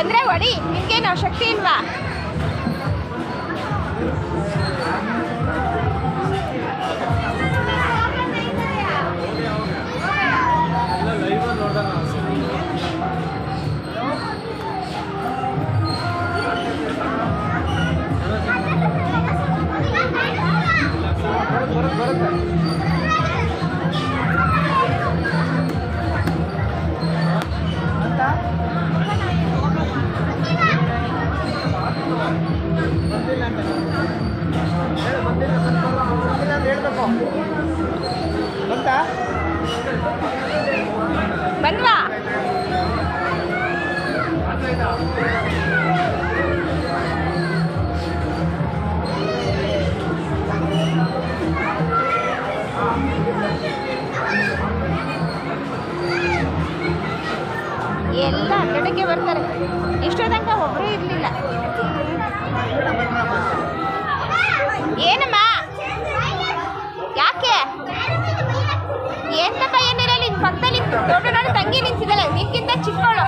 ಬಂದರೆ ಹೊಡಿ, ನಿಮಗೇನು ಶಕ್ತಿ ಇಲ್ವಾ? ಬಂದ್ವಾ? ಎಲ್ಲ ಅಡ್ಡಕ್ಕೆ ಬರ್ತಾರೆ. ಇಷ್ಟೋ ತನಕ ಒಬ್ಬರೂ ಇರಲಿಲ್ಲ. ಏನಮ್ಮ? ಯಾಕೆ? ಎಂತಪ್ಪ ಏನಿರಲಿ, ಪಕ್ಕದಲ್ಲಿ ದೊಡ್ಡ ತಂಗಿ ನಿಂತಿದ್ದಾಳೆ, ನಿನ್ಗಿಂತ ಚಿಕ್ಕವಳು.